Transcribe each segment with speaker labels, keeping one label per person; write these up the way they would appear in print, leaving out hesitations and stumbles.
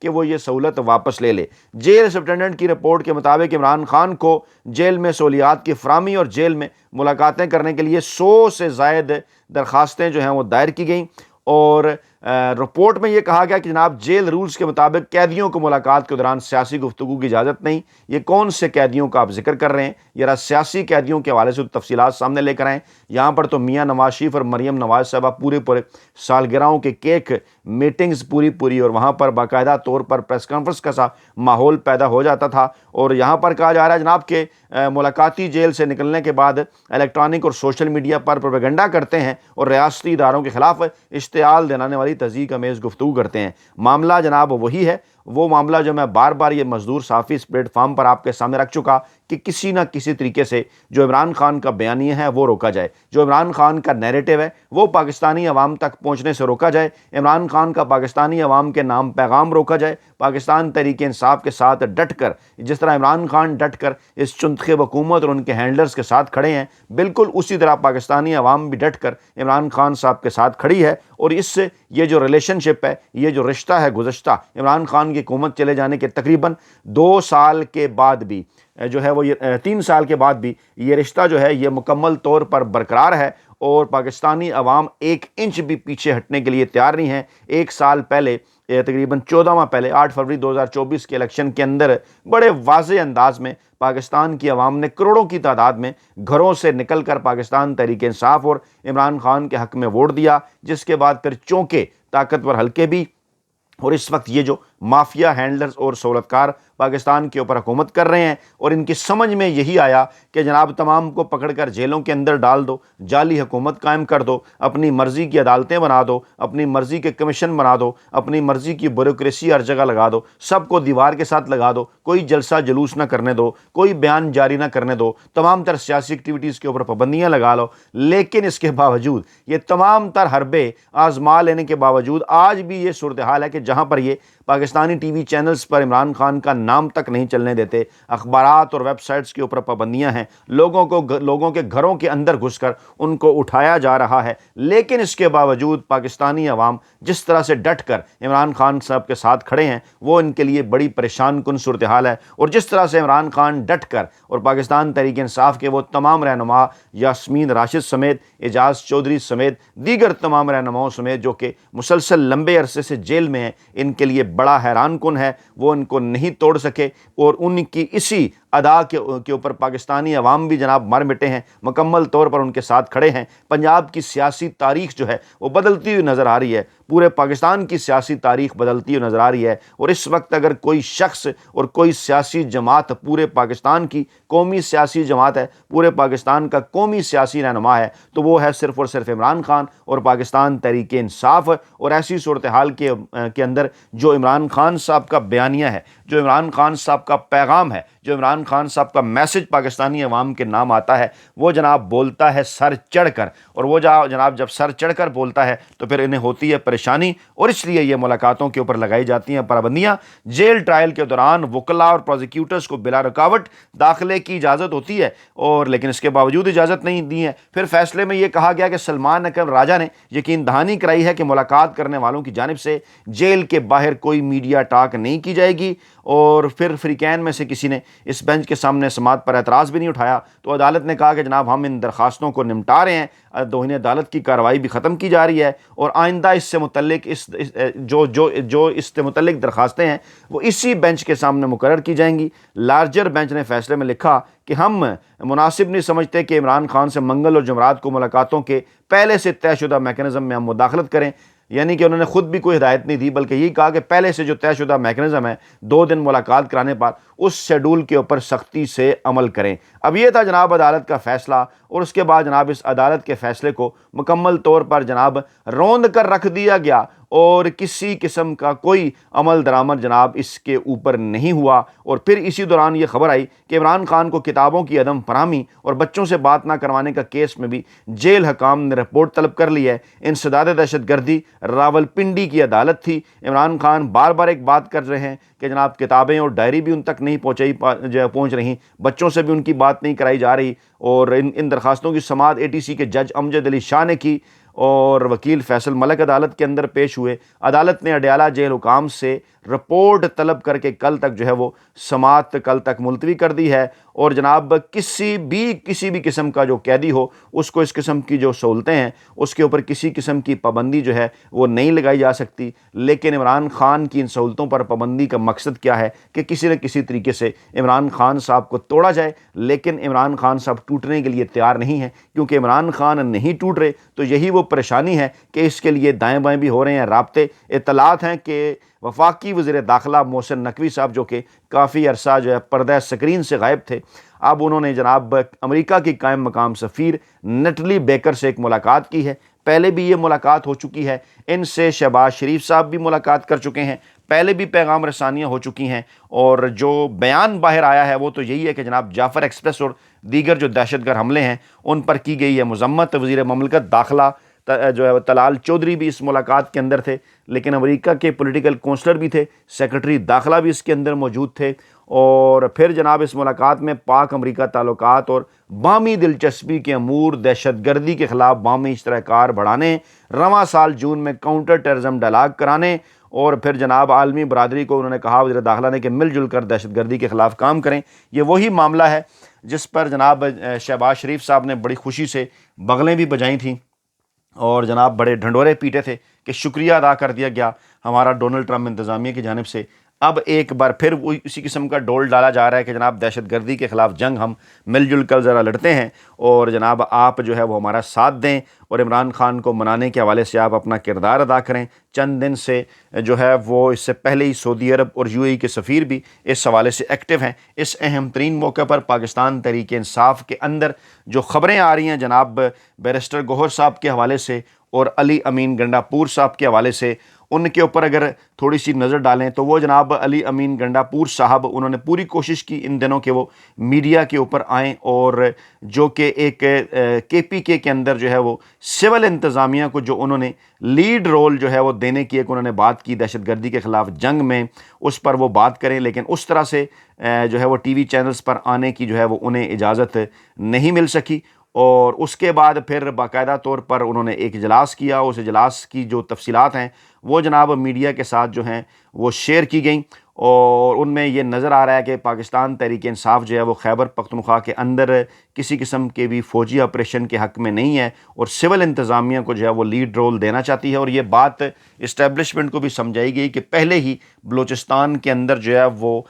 Speaker 1: کہ وہ یہ سہولت واپس لے لے۔ جیل سپرنٹینڈنٹ کی رپورٹ کے مطابق عمران خان کو جیل میں سہولیات کی فراہمی اور جیل میں ملاقاتیں کرنے کے لیے 100 سے زائد درخواستیں جو ہیں وہ دائر کی گئیں، اور رپورٹ میں یہ کہا گیا کہ جناب جیل رولز کے مطابق قیدیوں کو ملاقات کے دوران سیاسی گفتگو کی اجازت نہیں۔ یہ کون سے قیدیوں کا آپ ذکر کر رہے ہیں؟ ذرا سیاسی قیدیوں کے حوالے سے تفصیلات سامنے لے کر آئیں۔ یہاں پر تو میاں نواز شریف اور مریم نواز صاحبہ پورے سالگرہوں کے کیک میٹنگز پوری اور وہاں پر باقاعدہ طور پر پریس کانفرنس کا سا ماحول پیدا ہو جاتا تھا، اور یہاں پر کہا جا رہا ہے جناب کہ ملاقاتی جیل سے نکلنے کے بعد الیکٹرانک اور سوشل میڈیا پر پروپیگنڈا کرتے ہیں اور ریاستی اداروں کے خلاف اشتعال دلانے والی تہذیب امیز گفتگو کرتے ہیں۔ معاملہ جناب وہی ہے، وہ معاملہ جو میں بار بار یہ مزدور صحافی اس پلیٹ فارم پر آپ کے سامنے رکھ چکا کہ کسی نہ کسی طریقے سے جو عمران خان کا بیانیہ ہے وہ روکا جائے، جو عمران خان کا نیریٹو ہے وہ پاکستانی عوام تک پہنچنے سے روکا جائے، عمران خان کا پاکستانی عوام کے نام پیغام روکا جائے۔ پاکستان تحریک انصاف کے ساتھ ڈٹ کر، جس طرح عمران خان ڈٹ کر اس چنتخب حکومت اور ان کے ہینڈلرز کے ساتھ کھڑے ہیں، بالکل اسی طرح پاکستانی عوام بھی ڈٹ کر عمران خان صاحب کے ساتھ کھڑی ہے، اور اس سے یہ جو ریلیشن شپ ہے، یہ جو رشتہ ہے گزشتہ عمران خان کی حکومت چلے جانے کے تقریباً 2 سال کے بعد بھی جو ہے وہ 3 سال کے بعد بھی یہ رشتہ جو ہے یہ مکمل طور پر برقرار ہے، اور پاکستانی عوام 1 انچ بھی پیچھے ہٹنے کے لیے تیار نہیں ہے۔ 1 سال پہلے تقریباً 14 ماہ پہلے 8 فروری 2024 کے الیکشن کے اندر بڑے واضح انداز میں پاکستان کی عوام نے کروڑوں کی تعداد میں گھروں سے نکل کر پاکستان تحریک انصاف اور عمران خان کے حق میں ووٹ دیا، جس کے بعد پھر چونکے طاقتور حلقے بھی، اور اس وقت یہ جو مافیا ہینڈلرز اور سہولتکار پاکستان کے اوپر حکومت کر رہے ہیں، اور ان کی سمجھ میں یہی آیا کہ جناب تمام کو پکڑ کر جیلوں کے اندر ڈال دو، جعلی حکومت قائم کر دو، اپنی مرضی کی عدالتیں بنا دو، اپنی مرضی کے کمیشن بنا دو، اپنی مرضی کی بیوروکریسی ہر جگہ لگا دو، سب کو دیوار کے ساتھ لگا دو، کوئی جلسہ جلوس نہ کرنے دو، کوئی بیان جاری نہ کرنے دو، تمام تر سیاسی ایکٹیویٹیز کے اوپر پابندیاں لگا لو۔ لیکن اس کے باوجود یہ تمام تر حربے آزما لینے کے باوجود آج بھی یہ صورتحال ہے کہ جہاں پر یہ پاکستانی ٹی وی چینلز پر عمران خان کا نام تک نہیں چلنے دیتے، اخبارات اور ویب سائٹس کے اوپر پابندیاں ہیں، لوگوں کے گھروں کے اندر گھس کر ان کو اٹھایا جا رہا ہے، لیکن اس کے باوجود پاکستانی عوام جس طرح سے ڈٹ کر عمران خان صاحب کے ساتھ کھڑے ہیں وہ ان کے لیے بڑی پریشان کن صورتحال ہے۔ اور جس طرح سے عمران خان ڈٹ کر اور پاکستان تحریک انصاف کے وہ تمام رہنما، یاسمین راشد سمیت، اعجاز چودھری سمیت، دیگر تمام رہنماؤں سمیت جو کہ مسلسل لمبے عرصے سے جیل میں ہیں، ان کے لیے بڑا حیران کن ہے، وہ ان کو نہیں توڑ سکے، اور ان کی اسی ادا کے اوپر پاکستانی عوام بھی جناب مر مٹے ہیں، مکمل طور پر ان کے ساتھ کھڑے ہیں۔ پنجاب کی سیاسی تاریخ جو ہے وہ بدلتی ہوئی نظر آ رہی ہے، پورے پاکستان کی سیاسی تاریخ بدلتی ہوئی نظر آ رہی ہے، اور اس وقت اگر کوئی شخص اور کوئی سیاسی جماعت پورے پاکستان کی قومی سیاسی جماعت ہے، پورے پاکستان کا قومی سیاسی رہنما ہے، تو وہ ہے صرف اور صرف عمران خان اور پاکستان تحریک انصاف۔ اور ایسی صورتحال کے اندر جو عمران خان صاحب کا بیانیہ ہے، جو عمران خان صاحب کا پیغام ہے، جو عمران خان صاحب کا میسج پاکستانی عوام کے نام آتا ہے، وہ جناب بولتا ہے سر چڑھ کر، اور وہ جناب جب سر چڑھ کر بولتا ہے تو پھر انہیں ہوتی ہے پریشانی، اور اس لیے یہ ملاقاتوں کے اوپر لگائی جاتی ہیں پابندیاں۔ جیل ٹرائل کے دوران وکلاء اور پروزیکیوٹرز کو بلا رکاوٹ داخلے کی اجازت ہوتی ہے، اور لیکن اس کے باوجود اجازت نہیں دی ہے۔ پھر فیصلے میں یہ کہا گیا کہ سلمان اکرم راجہ نے یقین دہانی کرائی ہے کہ ملاقات کرنے والوں کی جانب سے جیل کے باہر کوئی میڈیا ٹاک نہیں کی جائے گی، اور پھر فریقین میں سے کسی نے اس بینچ کے سامنے سماعت پر اعتراض بھی نہیں اٹھایا، تو عدالت نے کہا کہ جناب ہم ان درخواستوں کو نمٹا رہے ہیں، توہین عدالت کی کارروائی بھی ختم کی جا رہی ہے، اور آئندہ اس سے متعلق جو اس سے متعلق درخواستیں ہیں وہ اسی بینچ کے سامنے مقرر کی جائیں گی۔ لارجر بینچ نے فیصلے میں لکھا کہ ہم مناسب نہیں سمجھتے کہ عمران خان سے منگل اور جمعرات کو ملاقاتوں کے پہلے سے طے شدہ میکانزم میں ہم مداخلت کریں، یعنی کہ انہوں نے خود بھی کوئی ہدایت نہیں دی، بلکہ یہی کہا کہ پہلے سے جو طے شدہ میکانزم ہے 2 دن ملاقات کرانے پر اس شیڈول کے اوپر سختی سے عمل کریں۔ اب یہ تھا جناب عدالت کا فیصلہ، اور اس کے بعد جناب اس عدالت کے فیصلے کو مکمل طور پر جناب روند کر رکھ دیا گیا، اور کسی قسم کا کوئی عمل درآمد جناب اس کے اوپر نہیں ہوا۔ اور پھر اسی دوران یہ خبر آئی کہ عمران خان کو کتابوں کی عدم فراہمی اور بچوں سے بات نہ کروانے کا کیس میں بھی جیل حکام نے رپورٹ طلب کر لی ہے۔ انسداد دہشت گردی راولپنڈی کی عدالت تھی۔ عمران خان بار بار ایک بات کر رہے ہیں کہ جناب کتابیں اور ڈائری بھی ان تک نہیں پہنچ رہی، بچوں سے بھی ان کی بات نہیں کرائی جا رہی، اور ان درخواستوں کی سماعت ATC کے جج امجد علی شاہ نے کی، اور وکیل فیصل ملک عدالت کے اندر پیش ہوئے۔ عدالت نے اڈیالہ جیل حکام سے رپورٹ طلب کر کے کل تک جو ہے وہ سماعت کل تک ملتوی کر دی ہے، اور جناب کسی بھی قسم کا جو قیدی ہو اس کو اس قسم کی جو سہولتیں ہیں اس کے اوپر کسی قسم کی پابندی جو ہے وہ نہیں لگائی جا سکتی۔ لیکن عمران خان کی ان سہولتوں پر پابندی کا مقصد کیا ہے کہ کسی نہ کسی طریقے سے عمران خان صاحب کو توڑا جائے، لیکن عمران خان صاحب ٹوٹنے کے لیے تیار نہیں ہیں، کیونکہ عمران خان نہیں ٹوٹ رہے تو یہی وہ پریشانی ہے کہ اس کے لیے دائیں بائیں بھی ہو رہے ہیں رابطے۔ اطلاعات ہیں کہ وفاقی وزیر داخلہ محسن نقوی صاحب جو کہ کافی عرصہ جو ہے پردہ سکرین سے غائب تھے، اب انہوں نے جناب امریکہ کی قائم مقام سفیر نٹلی بیکر سے ایک ملاقات کی ہے۔ پہلے بھی یہ ملاقات ہو چکی ہے، ان سے شہباز شریف صاحب بھی ملاقات کر چکے ہیں، پہلے بھی پیغام رسانیاں ہو چکی ہیں، اور جو بیان باہر آیا ہے وہ تو یہی ہے کہ جناب جعفر ایکسپریس اور دیگر جو دہشت گرد حملے ہیں ان پر کی گئی ہے مذمت۔ وزیر مملکت داخلہ جو ہے طلال چودھری بھی اس ملاقات کے اندر تھے، لیکن امریکہ کے پولیٹیکل کونسلر بھی تھے، سیکرٹری داخلہ بھی اس کے اندر موجود تھے، اور پھر جناب اس ملاقات میں پاک امریکہ تعلقات اور باہمی دلچسپی کے امور، دہشت گردی کے خلاف باہمی اشتراک کار بڑھانے، رواں سال جون میں کاؤنٹر ٹیررزم ڈائلاگ کرانے، اور پھر جناب عالمی برادری کو انہوں نے کہا وزیر داخلہ نے کہ مل جل کر دہشت گردی کے خلاف کام کریں۔ یہ وہی معاملہ ہے جس پر جناب شہباز شریف صاحب نے بڑی خوشی سے بغلیں بھی بجائی تھیں اور جناب بڑے ڈھنڈورے پیٹے تھے کہ شکریہ ادا کر دیا گیا ہمارا ڈونلڈ ٹرمپ انتظامیہ کی جانب سے۔ اب ایک بار پھر وہ اسی قسم کا ڈول ڈالا جا رہا ہے کہ جناب دہشت گردی کے خلاف جنگ ہم مل جل کر ذرا لڑتے ہیں، اور جناب آپ جو ہے وہ ہمارا ساتھ دیں، اور عمران خان کو منانے کے حوالے سے آپ اپنا کردار ادا کریں۔ چند دن سے جو ہے وہ اس سے پہلے ہی سعودی عرب اور یو اے ای کے سفیر بھی اس حوالے سے ایکٹیو ہیں۔ اس اہم ترین موقع پر پاکستان تحریک انصاف کے اندر جو خبریں آ رہی ہیں جناب بیرسٹر گوہر صاحب کے حوالے سے اور علی امین گنڈا پور صاحب کے حوالے سے، ان کے اوپر اگر تھوڑی سی نظر ڈالیں تو وہ جناب علی امین گنڈا پور صاحب انہوں نے پوری کوشش کی ان دنوں کہ وہ میڈیا کے اوپر آئیں، اور جو کہ ایک کے پی کے اندر جو ہے وہ سول انتظامیہ کو جو انہوں نے لیڈ رول جو ہے وہ دینے کی ایک انہوں نے بات کی دہشت گردی کے خلاف جنگ میں، اس پر وہ بات کریں، لیکن اس طرح سے جو ہے وہ ٹی وی چینلز پر آنے کی جو ہے وہ انہیں اجازت نہیں مل سکی۔ اور اس کے بعد پھر باقاعدہ طور پر انہوں نے ایک اجلاس کیا، اس اجلاس کی جو تفصیلات ہیں وہ جناب میڈیا کے ساتھ جو ہیں وہ شیئر کی گئیں، اور ان میں یہ نظر آ رہا ہے کہ پاکستان تحریک انصاف جو ہے وہ خیبر پختونخوا کے اندر کسی قسم کے بھی فوجی آپریشن کے حق میں نہیں ہے، اور سول انتظامیہ کو جو ہے وہ لیڈ رول دینا چاہتی ہے۔ اور یہ بات اسٹیبلشمنٹ کو بھی سمجھائی گئی کہ پہلے ہی بلوچستان کے اندر جو ہے وہ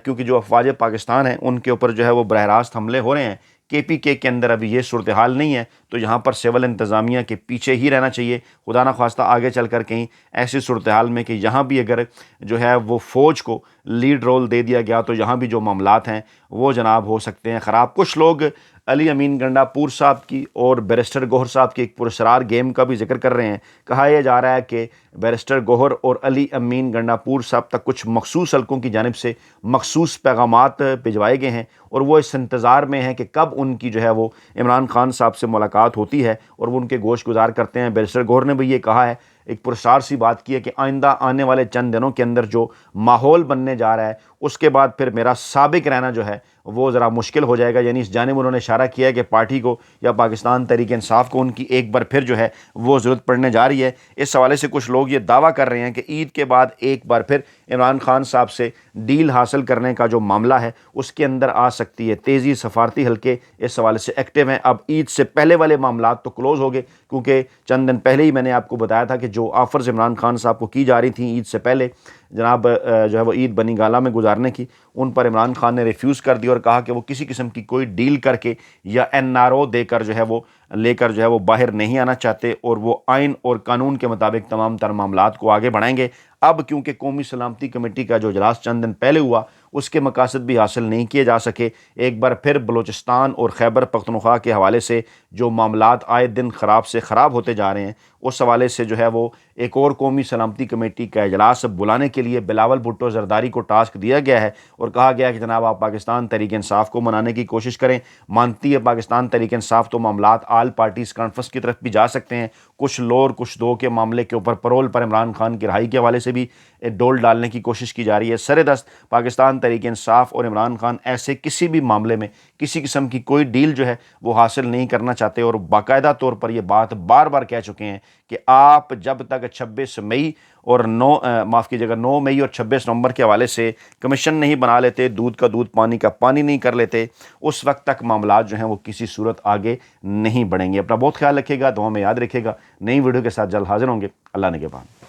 Speaker 1: کیونکہ جو افواج پاکستان ہیں ان کے اوپر جو ہے وہ براہ راست حملے ہو رہے ہیں، کے پی کے اندر ابھی یہ صورتحال نہیں ہے، تو یہاں پر سول انتظامیہ کے پیچھے ہی رہنا چاہیے، خدا نخواستہ آگے چل کر کہیں ایسی صورتحال میں کہ یہاں بھی اگر جو ہے وہ فوج کو لیڈ رول دے دیا گیا تو یہاں بھی جو معاملات ہیں وہ جناب ہو سکتے ہیں خراب۔ کچھ لوگ علی امین گنڈا پور صاحب کی اور بیرسٹر گوہر صاحب کی ایک پراسرار گیم کا بھی ذکر کر رہے ہیں۔ کہا یہ جا رہا ہے کہ بیرسٹر گوہر اور علی امین گنڈا پور صاحب تک کچھ مخصوص حلقوں کی جانب سے مخصوص پیغامات بھجوائے گئے ہیں، اور وہ اس انتظار میں ہیں کہ کب ان کی جو ہے وہ عمران خان صاحب سے ملاقات ہوتی ہے اور وہ ان کے گوش گزار کرتے ہیں۔ بیرسٹر گوہر نے بھی یہ کہا ہے، ایک پرسرار سی بات کی ہے کہ آئندہ آنے والے چند دنوں کے اندر جو ماحول بننے جا رہا ہے اس کے بعد پھر میرا سابق رہنا جو ہے وہ ذرا مشکل ہو جائے گا، یعنی اس جانب انہوں نے اشارہ کیا ہے کہ پارٹی کو یا پاکستان تحریک انصاف کو ان کی ایک بار پھر جو ہے وہ ضرورت پڑنے جا رہی ہے۔ اس حوالے سے کچھ لوگ یہ دعویٰ کر رہے ہیں کہ عید کے بعد ایک بار پھر عمران خان صاحب سے ڈیل حاصل کرنے کا جو معاملہ ہے اس کے اندر آ سکتی ہے تیزی۔ سفارتی حلقے اس حوالے سے ایکٹیو ہیں۔ اب عید سے پہلے والے معاملات تو کلوز ہو گئے، کیونکہ چند دن پہلے ہی میں نے آپ کو بتایا تھا کہ جو آفرز عمران خان صاحب کو کی جا رہی تھیں عید سے پہلے جناب جو ہے وہ عید بنی گالہ میں گزارنے کی، ان پر عمران خان نے ریفیوز کر دی اور کہا کہ وہ کسی قسم کی کوئی ڈیل کر کے یا این آر او دے کر جو ہے وہ لے کر جو ہے وہ باہر نہیں آنا چاہتے، اور وہ آئین اور قانون کے مطابق تمام تر معاملات کو آگے بڑھائیں گے۔ اب کیونکہ قومی سلامتی کمیٹی کا جو اجلاس چند دن پہلے ہوا اس کے مقاصد بھی حاصل نہیں کیے جا سکے، ایک بار پھر بلوچستان اور خیبر پختونخوا کے حوالے سے جو معاملات آئے دن خراب سے خراب ہوتے جا رہے ہیں، اس حوالے سے جو ہے وہ ایک اور قومی سلامتی کمیٹی کا اجلاس بلانے کے لیے بلاول بھٹو زرداری کو ٹاسک دیا گیا ہے، اور کہا گیا ہے کہ جناب آپ پاکستان تحریک انصاف کو منانے کی کوشش کریں۔ مانتی ہے پاکستان تحریک انصاف تو معاملات آل پارٹیز کانفرنس کی طرف بھی جا سکتے ہیں۔ کچھ لو اور کچھ دو کے معاملے کے اوپر پرول پر عمران خان کی رہائی کے حوالے سے بھی ڈول ڈالنے کی کوشش کی جا رہی ہے۔ سر دست پاکستان تحریک انصاف اور عمران خان ایسے کسی بھی معاملے میں کسی قسم کی کوئی ڈیل جو ہے وہ حاصل نہیں کرنا چاہتے اور باقاعدہ طور پر یہ بات بار بار کہہ چکے ہیں کہ آپ جب تک 26 مئی اور 9 مئی اور 26 نومبر کے حوالے سے کمیشن نہیں بنا لیتے، دودھ کا دودھ پانی کا پانی نہیں کر لیتے، اس وقت تک معاملات جو ہیں وہ کسی صورت آگے نہیں بڑھیں گے۔ اپنا بہت خیال رکھیے گا، دعا میں یاد رکھیے گا۔ نئی ویڈیو کے ساتھ جلد حاضر ہوں گے۔ اللہ نگہبان۔